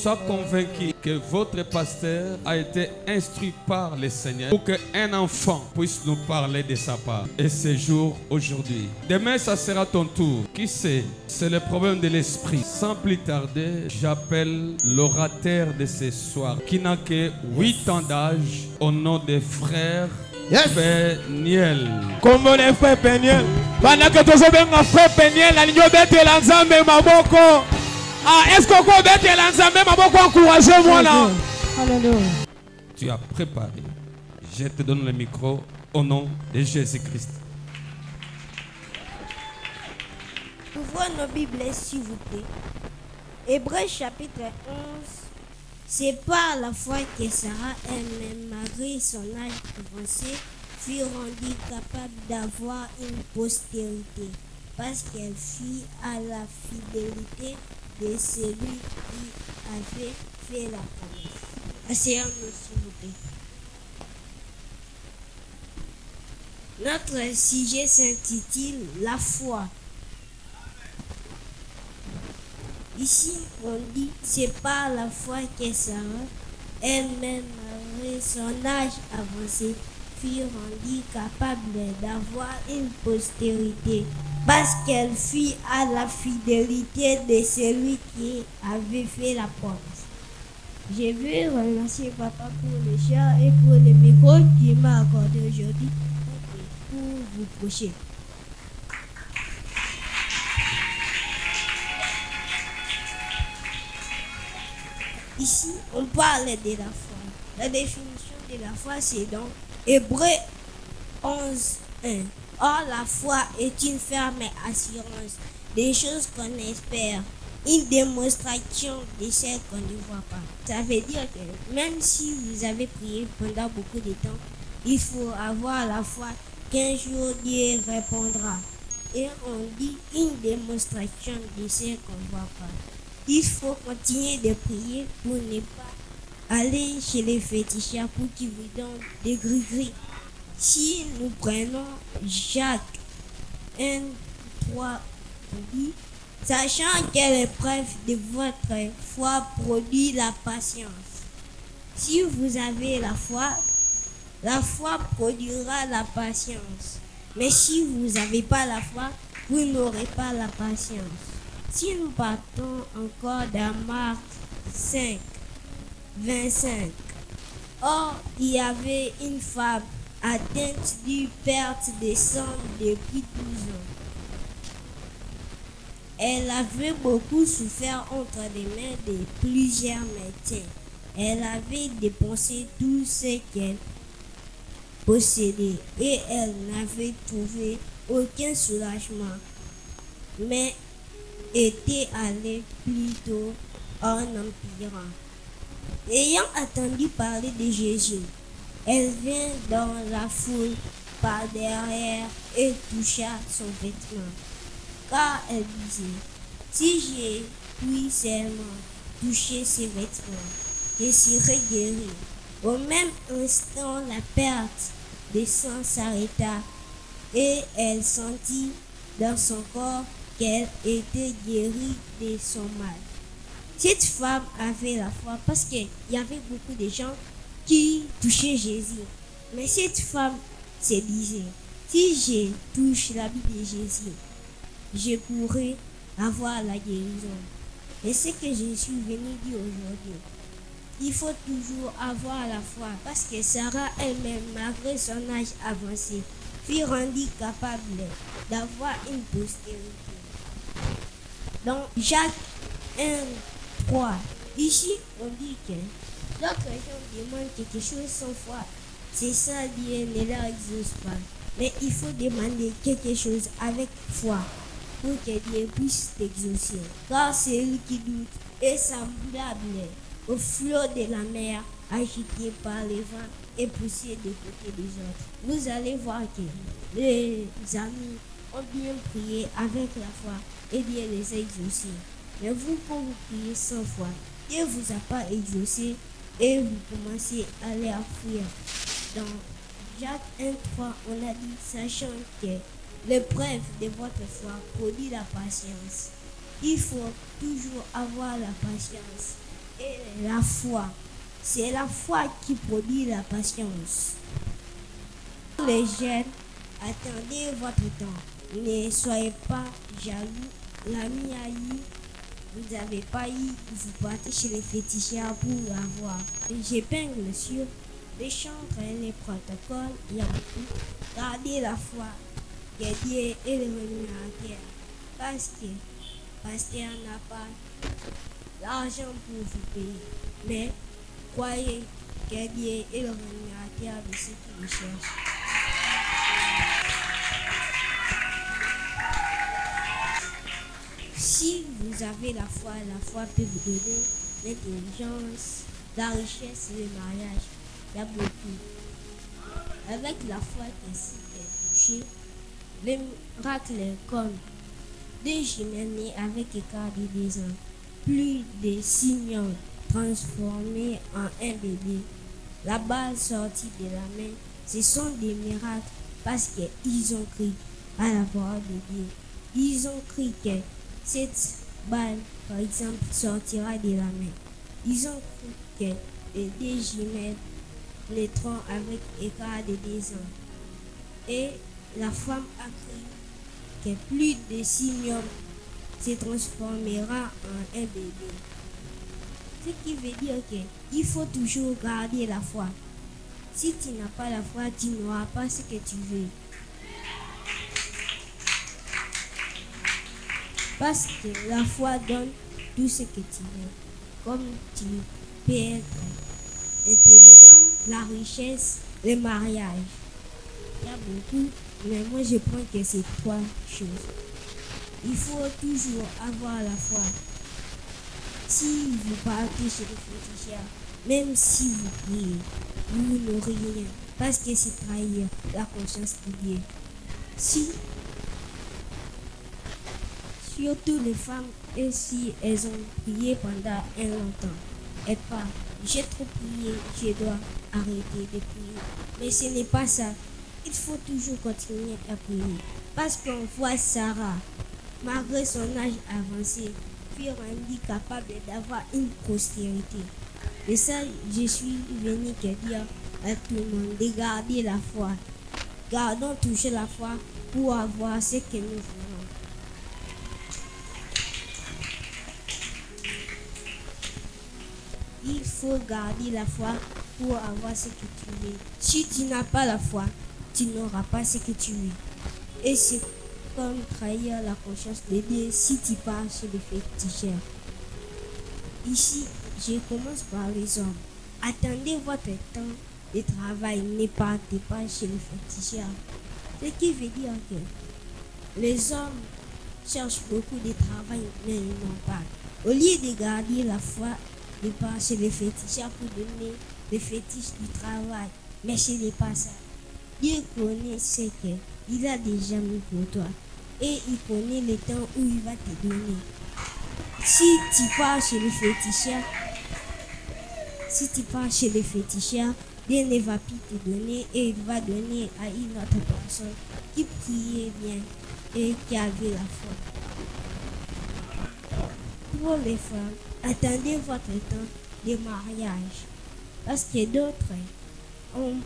Sois convaincu que votre pasteur a été instruit par le Seigneur pour qu'un enfant puisse nous parler de sa part. Et ce jour aujourd'hui. Demain, ça sera ton tour. Qui sait? C'est le problème de l'esprit. Sans plus tarder, j'appelle l'orateur de ce soir, qui n'a que 8 ans d'âge, au nom des frères Peniel. Comment les frères Peniel? Pendant que tu as frère Peniel, la ligne de l'ensemble, Maboko. Ah, est-ce qu'on peut mettre l'ensemble, Maboko, encouragez-moi là. Alléluia. Tu as préparé. Je te donne le micro au nom de Jésus-Christ. Ouvrons nos Bibles, s'il vous plaît. Hébreux chapitre 11. C'est par la foi que Sarah elle-même, malgré son âge avancé, fut rendue capable d'avoir une postérité, parce qu'elle fit à la fidélité de celui qui avait fait la promesse. Asseyons-nous, s'il vous plaît. Notre sujet s'intitule La foi. Ici, on dit, c'est par la foi que Sarah, elle-même, malgré son âge avancé, fut rendue capable d'avoir une postérité, parce qu'elle fut à la fidélité de celui qui avait fait la promesse. Je veux remercier Papa pour le chant et pour le micro qu'il m'a accordé aujourd'hui pour vous prêcher. Ici, on parle de la foi. La définition de la foi, c'est dans Hébreux 11, 1. Or, la foi est une ferme assurance des choses qu'on espère, une démonstration de celles qu'on ne voit pas. Ça veut dire que même si vous avez prié pendant beaucoup de temps, il faut avoir la foi qu'un jour Dieu répondra. Et on dit une démonstration de celles qu'on ne voit pas. Il faut continuer de prier pour ne pas aller chez les féticheurs pour qu'ils vous donnent des gris-gris. Si nous prenons Jacques 1, 3, on dit, sachant que l'épreuve de votre foi produit la patience. Si vous avez la foi produira la patience. Mais si vous n'avez pas la foi, vous n'aurez pas la patience. Si nous partons encore dans Marc 5, 25. Or, il y avait une femme atteinte d'une perte de sang depuis 12 ans. Elle avait beaucoup souffert entre les mains de plusieurs médecins. Elle avait dépensé tout ce qu'elle possédait et elle n'avait trouvé aucun soulagement, mais était allée plutôt en empirant. Ayant entendu parler de Jésus, elle vint dans la foule par derrière et toucha son vêtement. Car elle disait, si je puis seulement toucher ses vêtements, je serai guérie. Au même instant, la perte de sang s'arrêta et elle sentit dans son corps qu'elle était guérie de son mal. Cette femme avait la foi parce qu'il y avait beaucoup de gens qui touchaient Jésus. Mais cette femme se disait, si je touche l'habit de Jésus, je pourrais avoir la guérison. Et c'est ce que je suis venu dire aujourd'hui. Il faut toujours avoir la foi parce que Sarah elle-même, malgré son âge avancé, fut rendue capable d'avoir une postérité. Dans Jacques 1, 3, ici on dit que lorsque les gens demandent quelque chose sans foi, c'est ça, Dieu ne leur exauce pas. Mais il faut demander quelque chose avec foi pour que Dieu puisse t'exaucer. Car celui qui doute est semblable au flot de la mer agité par les vents et poussé de côté des autres. Vous allez voir que les amis ont bien prié avec la foi et Dieu les a exaucés. Mais vous, quand vous priez sans foi, Dieu ne vous a pas exaucé et vous commencez à les fuir. Dans Jacques 1, 3, on a dit, sachant que l'épreuve de votre foi produit la patience. Il faut toujours avoir la patience. Et la foi. C'est la foi qui produit la patience. Les jeunes, attendez votre temps. Ne soyez pas jaloux. L'ami a eu, vous n'avez pas eu, vous partez chez les féticheurs pour avoir. J'épingle sur les chantres et les protocoles, il y a beaucoup. Gardez la foi, que Dieu est le revenu à terre. Parce que pasteur n'a pas l'argent pour vous payer. Mais croyez que Dieu est le revenu à terre de ceux qui le cherchent. Si vous avez la foi peut vous donner l'intelligence, la richesse et le mariage. Il y a beaucoup. Avec la foi qui est touchée, les miracles comme des jumelles nées avec écart de 2 ans, plus de 6 millions transformés en un bébé, la balle sortie de la main, ce sont des miracles parce qu'ils ont cru à la parole de Dieu. Ils ont cru que cette balle, par exemple, sortira de la main. Ils ont cru que les 2 jumelles naîtront avec écart de 2 ans. Et la femme a cru que plus de 6 millions se transformera en un bébé. Ce qui veut dire qu'il faut toujours garder la foi. Si tu n'as pas la foi, tu n'auras pas ce que tu veux. Parce que la foi donne tout ce que tu veux. Comme tu peux être intelligent, la richesse, le mariage. Il y a beaucoup, mais moi je prends que c'est 3 choses. Il faut toujours avoir la foi. Si vous partez chez les féticheurs, même si vous priez, vous n'aurez rien. Parce que c'est trahir la conscience de Dieu. Surtout les femmes, et si elles ont prié pendant un longtemps, et pas, j'ai trop prié, je dois arrêter de prier. Mais ce n'est pas ça. Il faut toujours continuer à prier. Parce qu'on voit Sarah, malgré son âge avancé, fut rendue capable d'avoir une postérité. Et ça, je suis venu te dire à tout le monde de garder la foi. Gardons toujours la foi pour avoir ce que nous voulons. Il faut garder la foi pour avoir ce que tu veux. Si tu n'as pas la foi, tu n'auras pas ce que tu veux. Et c'est comme trahir la conscience de Dieu si tu pars chez les féticheurs. Ici, je commence par les hommes. Attendez votre temps de travail, ne partez pas chez les féticheurs. Ce qui veut dire que les hommes cherchent beaucoup de travail, mais ils n'ont pas. Au lieu de garder la foi, de pas chez les féticheurs pour donner les fétiches du travail, mais ce n'est pas ça. Dieu connaît ce qu'il a déjà mis pour toi et il connaît le temps où il va te donner. Si tu pars chez les féticheurs, Dieu ne va plus te donner et il va donner à une autre personne qui priait bien et qui avait la foi. Pour les femmes, attendez votre temps de mariage parce que d'autres ont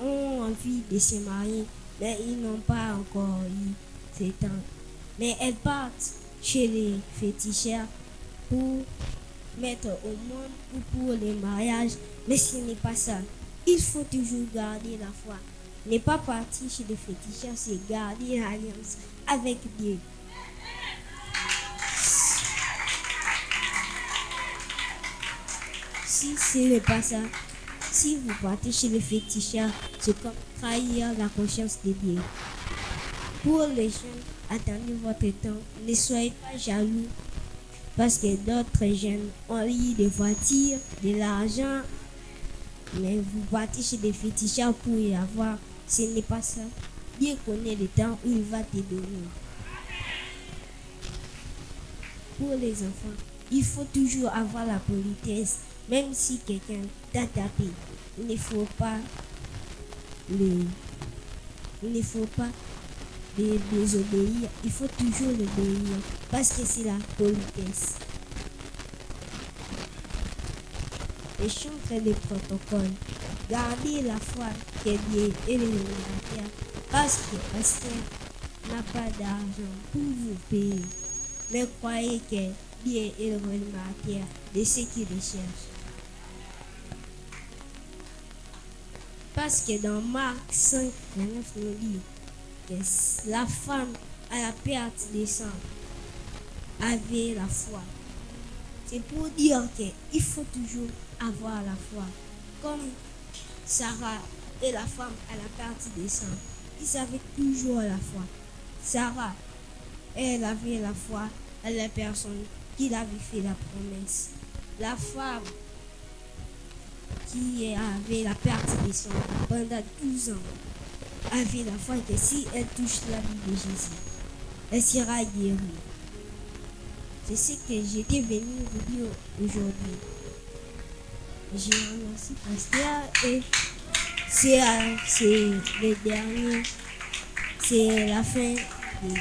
envie de se marier, mais ils n'ont pas encore eu ce temps. Mais elles partent chez les féticheurs pour mettre au monde ou pour les mariages, mais ce n'est pas ça. Il faut toujours garder la foi. Ne pas partir chez les féticheurs, c'est garder l'alliance avec Dieu. Si ce n'est pas ça, si vous partez chez les féticheurs, c'est comme trahir la conscience de Dieu. Pour les jeunes, attendez votre temps. Ne soyez pas jaloux parce que d'autres jeunes ont eu des voitures, de l'argent, mais vous partez chez les féticheurs pour y avoir. Ce n'est pas ça. Dieu connaît le temps où il va te donner. Pour les enfants, il faut toujours avoir la politesse. Même si quelqu'un t'a tapé, il ne faut pas désobéir. Il faut toujours l'obéir parce que c'est la politesse. et chanter les protocoles. Gardez la foi que Dieu est le terre parce que pasteur n'a pas d'argent pour vous payer. Mais croyez que Dieu est le terre de ceux qui le cherchent. Parce que dans Marc 5, 29 nous dit que la femme à la perte des sangs avait la foi. C'est pour dire qu'il faut toujours avoir la foi. Comme Sarah et la femme à la perte des sangs, ils avaient toujours la foi. Sarah, elle avait la foi à la personne qui avait fait la promesse. La femme qui avait la perte des sangs pendant 12 ans avait la foi que si elle touche la vie de Jésus, elle sera guérie. C'est ce que j'étais venu vous dire aujourd'hui. Je remercie Pasteur et c'est le dernier, c'est la fin de